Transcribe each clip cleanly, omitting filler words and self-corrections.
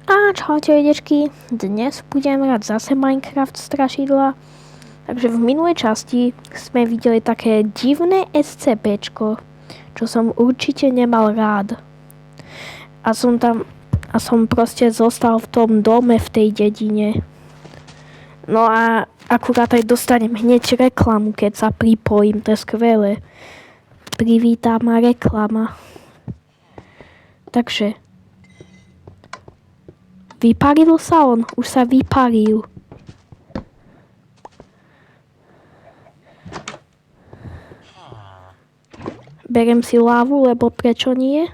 A čaute videčky, dnes budem hrať zase Minecraft strašidla. Takže v minulej časti sme videli také divné SCPčko, čo som určite nemal rád. A som proste zostal v tom dome v tej dedine. No a akurát aj dostanem hneď reklamu, keď sa pripojím, to je skvelé. Privítá ma reklama. Takže vyparil sa on? Už sa vyparil. Berem si lávu, lebo prečo nie?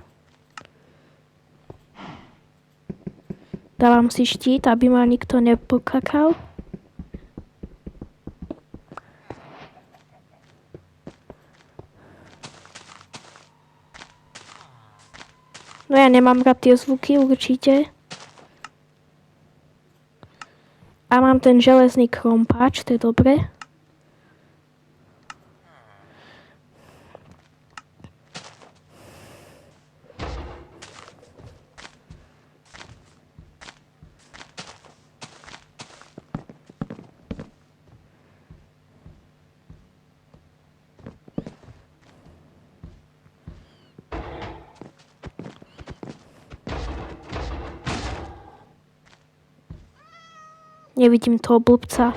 Dávam si štít, aby ma nikto nepokakal. No ja nemám rád tie zvuky určite. A mám ten železný krompáč, to je dobre. Nevidím toho blbca.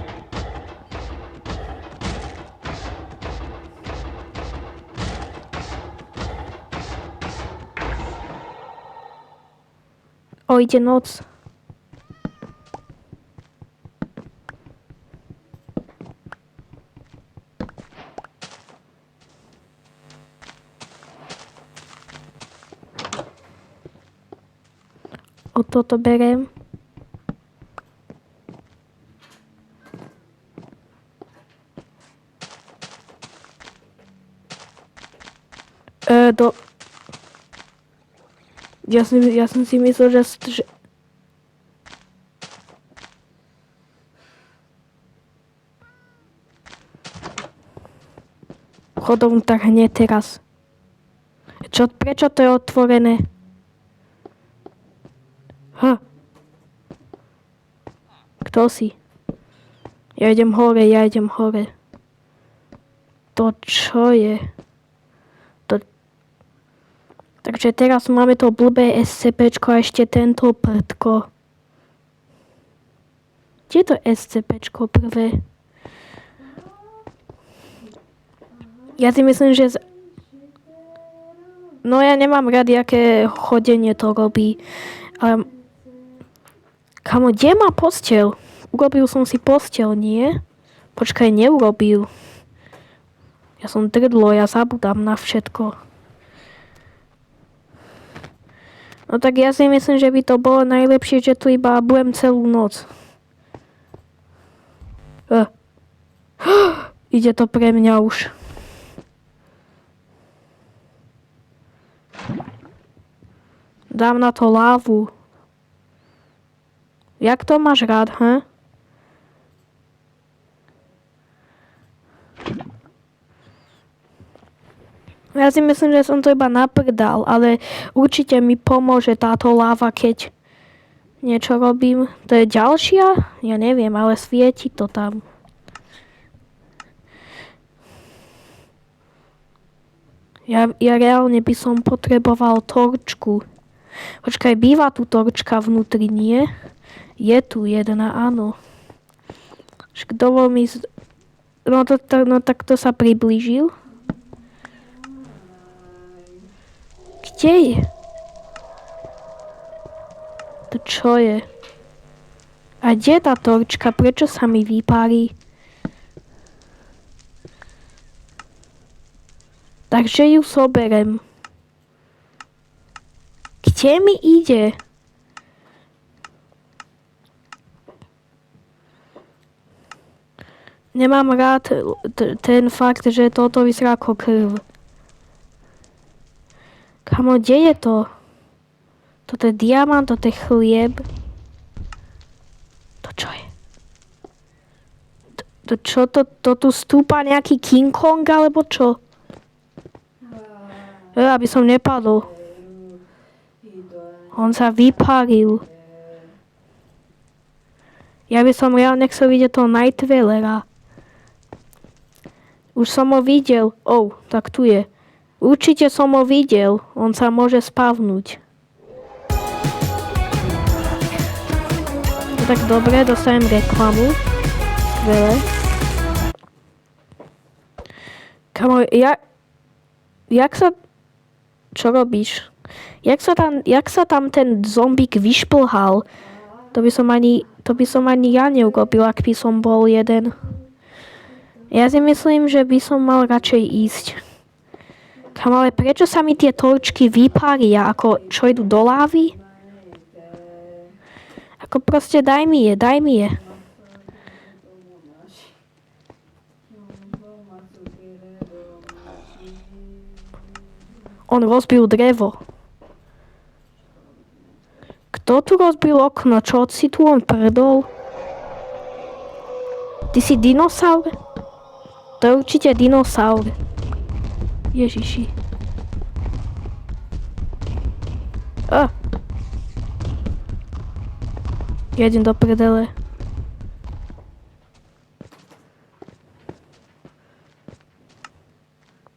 Ide noc. O toto berem. Ja som si myslel, že... Chodom tak hneď teraz. Prečo to je otvorené? Kto si? Ja idem hore. To čo je? Takže teraz máme to blbé SCPčko a ešte tento prdko. Kde je to SCPčko prvé? Ja si myslím, že... No ja nemám rád, aké chodenie to robí. Ale... Kamo, kde má posteľ? Urobil som si posteľ, nie? Počkaj, neurobil. Ja som drdlo, ja zabudám na všetko. No tak ja si myslím, že by to bolo najlepšie, že tu iba budem celú noc. Ide to pre mňa už. Dám na to lávu. Jak to máš rád, Ja si myslím, že som to iba naprdal, ale určite mi pomôže táto láva, keď niečo robím. To je ďalšia? Ja neviem, ale svieti to tam. Ja reálne by som potreboval torčku. Počkaj, býva tu torčka vnútri, nie? Je tu jedna, áno. Dovol mi... No tak to sa priblížil. Kde je? To čo je? A kde je tá torčka? Prečo sa mi vypári? Takže ju soberem. Kde mi ide? Nemám rád ten fakt, že toto vyzerá ako krv. Kamo, kde je to? Toto je diamant, toto je chlieb. To čo je? To čo? To tu stúpa nejaký King Kong, alebo čo? Aby som nepadol. On sa vyparil. Ja by som reálne chcel vidieť toho Night Valera. Už som ho videl. Tak tu je. Určite som ho videl. On sa môže spavnúť. No tak dobre, dostanem reklamu. Skvelé. Kamo, jak sa... Čo robíš? Jak sa tam ten zombík vyšplhal? To by som ani ja neurobil, ak by som bol jeden. Ja si myslím, že by som mal radšej ísť. Kamo, ale prečo sa mi tie torčky vypária? Ako, čo idú do lávy? Ako proste daj mi je. On rozbil drevo. Kto tu rozbil okno? Čo si tu on prdol? Ty si dinosaur? To je určite dinosaur. Ježiši. Jedem do prdele.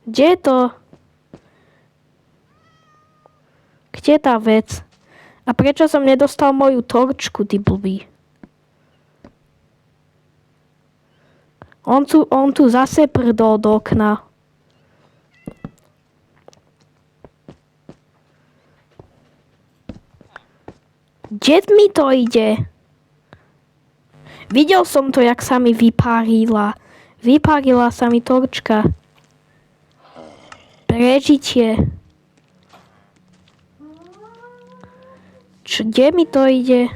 Kde je to? Kde je tá vec? A prečo som nedostal moju torčku, ty blbý? On tu zase prdol do okna. Kde mi to ide? Videl som to, jak sa mi vypárila. Vypárila sa mi torčka. Prežitie. Kde mi to ide?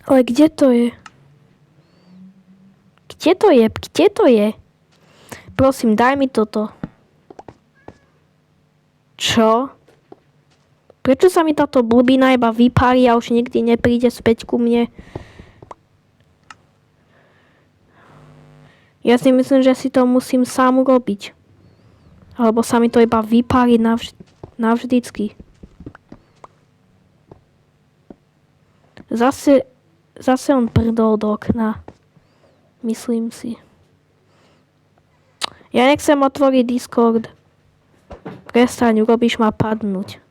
Ale kde to je? Kde to je? Prosím, daj mi toto. Čo? Prečo sa mi táto blbina iba vypári a už nikdy nepríde späť ku mne? Ja si myslím, že si to musím sám urobiť. Alebo sa mi to iba vypári navždycky. Zase on prdol do okna. Myslím si. Ja nechcem otvoriť Discord. Prestaň, urobíš ma padnúť.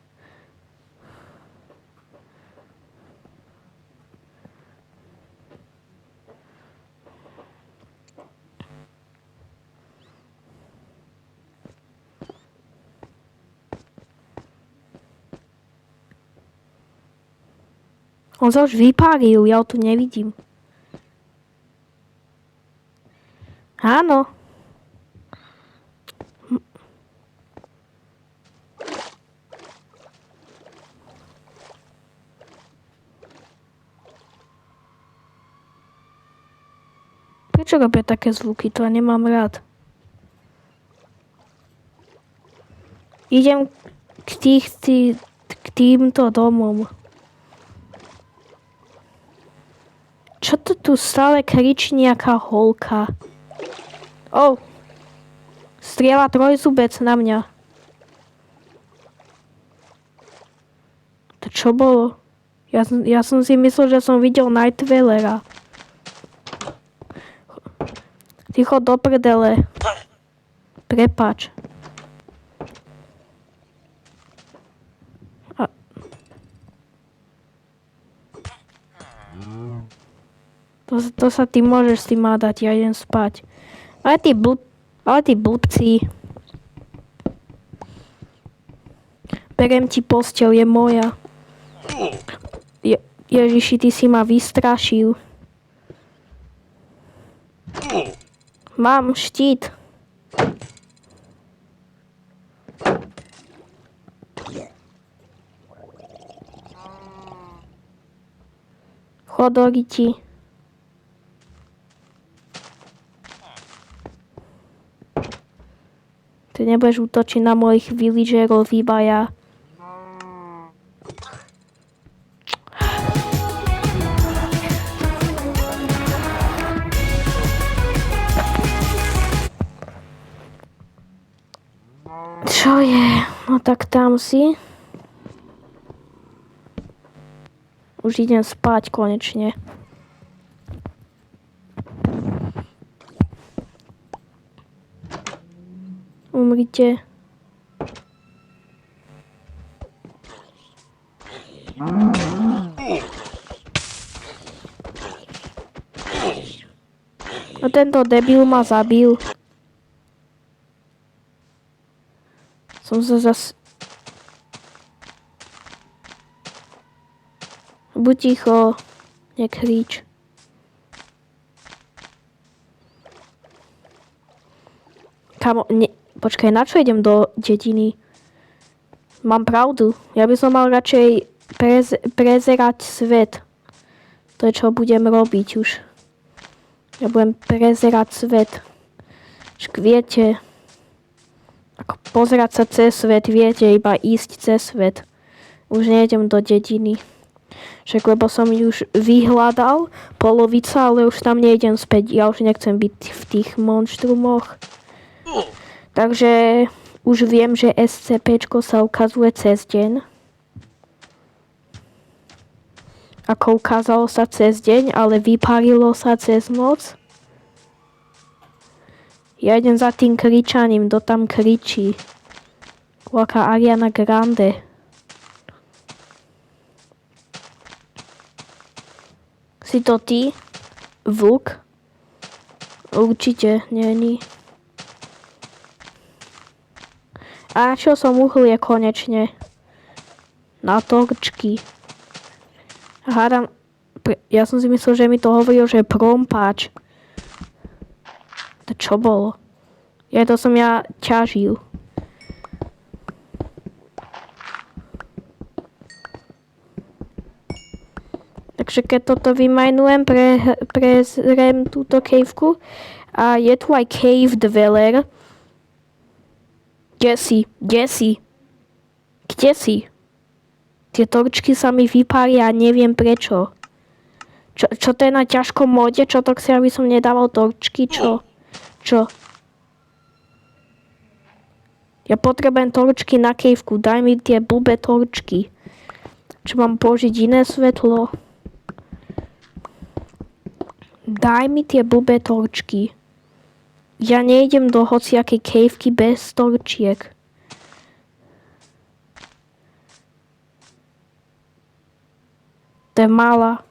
On sa už vypálil, ja ho tu nevidím. Áno. Prečo robia také zvuky? To ja nemám rád. Idem k týmto domom. Čo to tu stále kričí nejaká holka? Strieľa trojzubec na mňa. To čo bolo? Ja som si myslel, že som videl Night Valera. Ticho do prdele. Prepáč. To sa ty môžeš s tým hádať, ja idem spať. Ale tí blbci. Berem ti posteľ, je moja. Ježiši, ty si ma vystrašil. Mám štít. Chodoriti. Ty nebudeš útočiť na mojich villagerov, iba ja. Čo je? No tak tam si. Už idem spať konečne. Umrite. No tento debil ma zabil. Som sa Buď ticho, nekrič. Kamo, počkaj, na čo idem do dediny? Mám pravdu. Ja by som mal radšej prezerať svet. To je, čo budem robiť už. Ja budem prezerať svet. Viete, ako pozerať sa cez svet, viete, iba ísť cez svet. Už nejdem do dediny. Však lebo som ju už vyhľadal, polovica, ale už tam nejdem späť. Ja už nechcem byť v tých monštrumoch. Takže už viem, že SCPčko sa ukazuje cez deň. Ako ukázalo sa cez deň, ale vyparilo sa cez noc. Ja idem za tým kričaním, kto tam kričí. Aká Ariana Grande. Si to ty? Vlk? Určite není. A čo som uhlie konečne? Na torčky. Hádam, ja som si myslel, že mi to hovoril, že prompáč. To čo bolo? To som ja ťažil. Takže keď toto vymajnujem, prezriem túto caveku. A je tu aj cave dweller. Kde si? Kde si? Tie torčky sa mi vypália a neviem prečo. Čo to je na ťažkom móde? Čo to chce, aby som nedával torčky? Čo? Ja potrebujem torčky na caveku. Daj mi tie blbé torčky. Čo mám použiť iné svetlo? Daj mi tie blbé torčky. Ja nejdem do hociakej caveky bez torčiek. To je mála.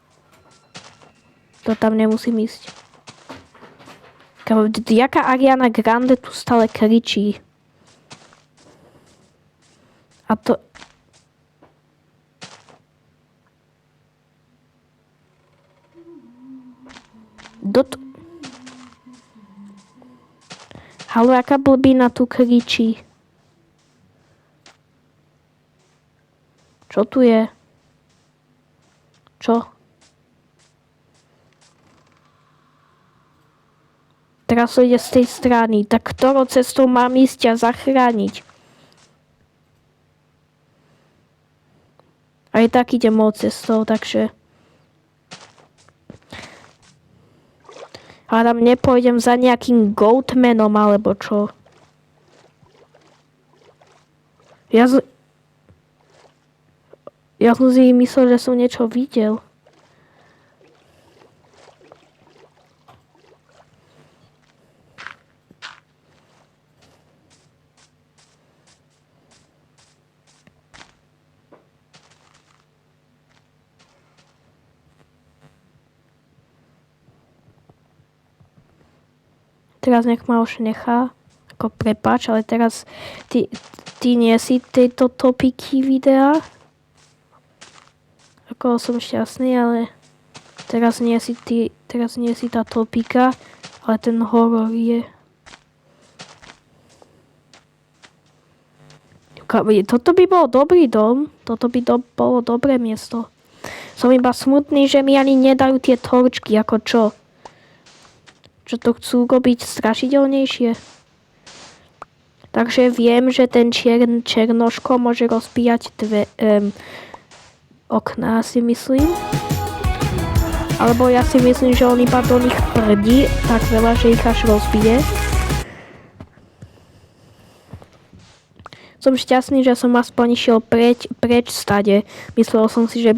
To tam nemusím ísť. Jaká Ariana Grande tu stále kričí. A to... Haló, aká blbina tu kričí? Čo tu je? Čo? Teraz to ide z tej strany. Tak ktorou cestou mám ísť a zachrániť? Aj tak idem mojou cestou, takže... Ale tam nepôjdem za nejakým Goatmanom, alebo čo. Ja som si myslel, že som niečo videl. Teraz nech ma už nechá, ako prepáč, ale teraz ty nie si tejto topiky videa. Ako som šťastný, ale teraz nie si tá topika, ale ten horor je. Toto by bol dobrý dom, toto by bolo dobré miesto. Som iba smutný, že mi ani nedajú tie torčky, ako čo. Čo to chcú robiť strašidelnejšie? Takže viem, že ten černoško môže rozbíjať okná, si myslím. Alebo ja si myslím, že on iba do nich prdí tak veľa, že ich až rozbije. Som šťastný, že som aspoň išiel preč stade. Myslel som si, že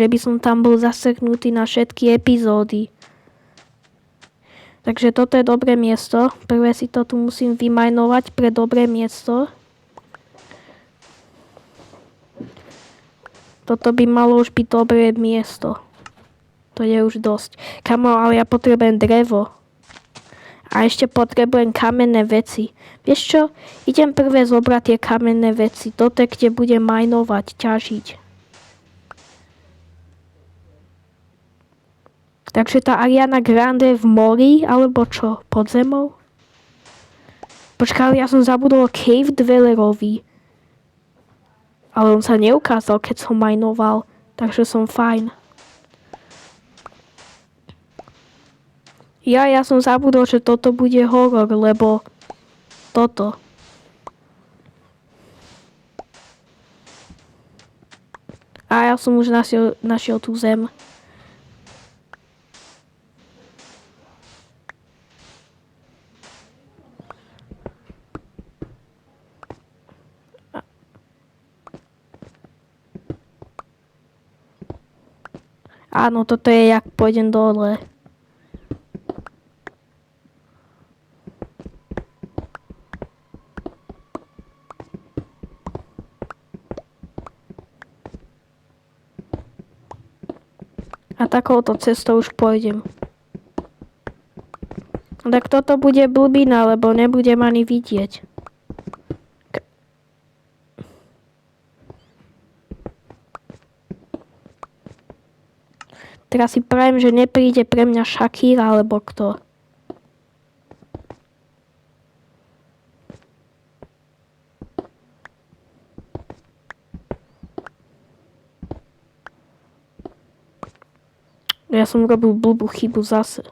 by som tam bol zaseknutý na všetky epizódy. Takže toto je dobré miesto. Prvé si to tu musím vymajnovať pre dobré miesto. Toto by malo už byť dobré miesto. To je už dosť. Kamo, ale ja potrebujem drevo. A ešte potrebujem kamenné veci. Vieš čo? Idem prvé zobrať tie kamenné veci. Toto je, kde budem majnovať, ťažiť. Takže tá Ariana Grande je v mori, alebo čo? Pod zemou? Počkaj, ja som zabudol Cave Dwellerovi. Ale on sa neukázal, keď som majnoval. Takže som fajn. Ja som zabudol, že toto bude horor, lebo toto. A ja som už našiel tú zem. Áno, toto je, jak pôjdem dole. A takouto cestou už pôjdem. Tak toto bude blbina, lebo nebudem ani vidieť. Teraz si prajem, že nepríde pre mňa Shakira, alebo kto. Ja som robil blbú chybu zase.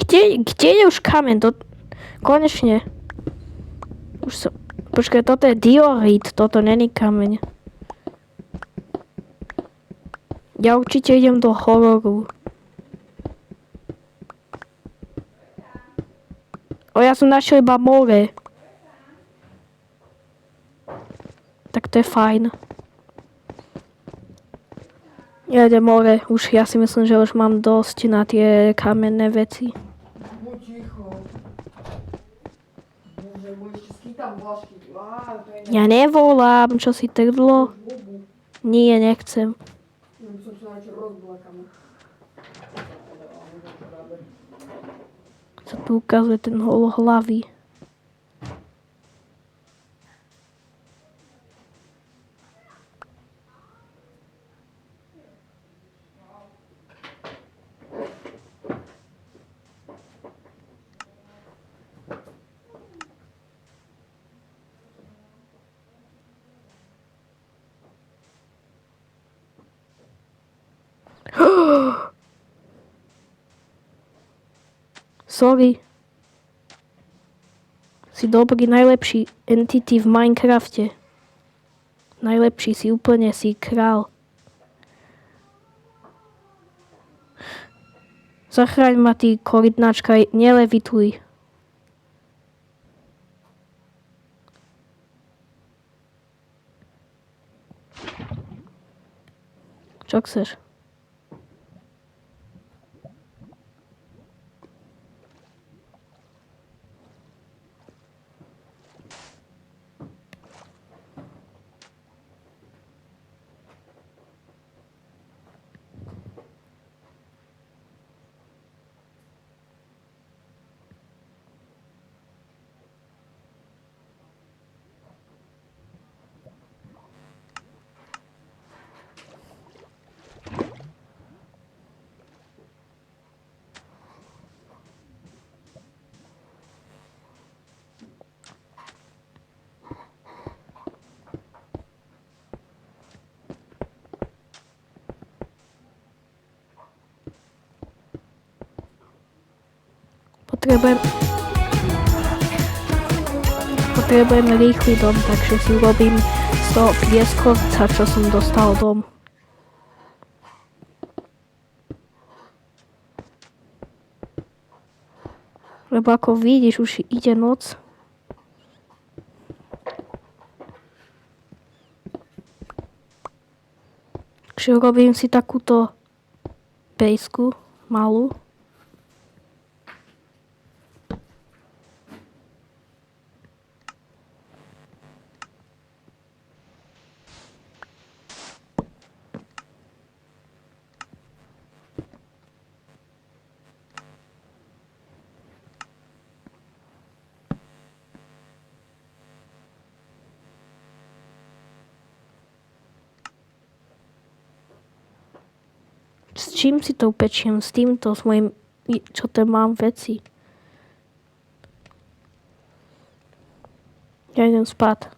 Kde je už kameň? Konečne. Počkaj, toto je diorit, toto není kameň. Ja určite idem do hororu. Ja som našiel iba more. Tak to je fajn. Ja idem more. Ja si myslím, že už mám dosť na tie kamenné veci. Buď ticho. Bože môj, ešte skýtam vlašky. Ja nevolám, čo si trdlo. Nie, nechcem. Ja by som sa na čo rozblakam. Co tu ukazuje ten holohlavý. Sorry. Si dobrý, najlepší entity v Minecrafte. Najlepší, si úplne, si král. Zachráň ma, ty korytnačka, nelevituj. Čo chceš? Potrebujem rýchly dom, takže si urobím z toho pieskovca, čo som dostal dom. Lebo ako vidíš, už ide noc. Takže urobím si takúto pejsku malú. S čím si to upečiem? S týmto, s mojim, čo tam mám veci. Ja idem spať.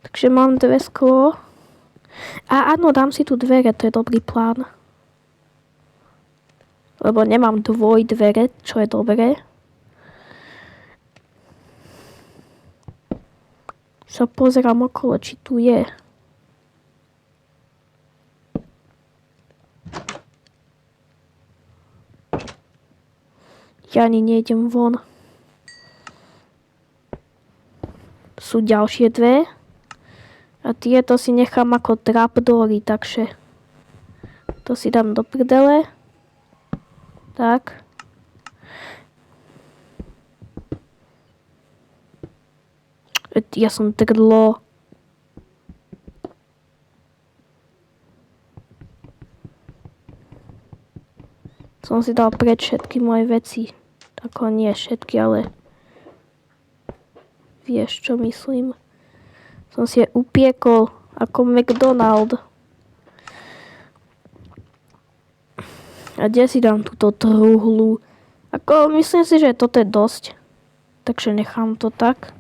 Takže mám 2 sklo. A áno, dám si tu dvere, to je dobrý plán. Lebo nemám dvere, čo je dobré. Sa pozerám okolo, či tu je. Ja ani nejdem von. Sú ďalšie 2. A tieto si nechám ako trapdoory, takže to si dám do prdele. Tak. Ja som trdlo. Som si dal preč všetky moje veci. Ako nie všetky, ale vieš, čo myslím. Som si je upiekol ako McDonald. A kde si dám túto truhlu? Ako, myslím si, že toto je dosť. Takže nechám to tak.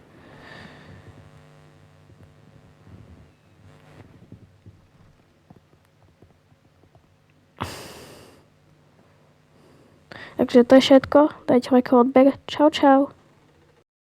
Takže to je všetko. Dajte like, odber. Čau, čau.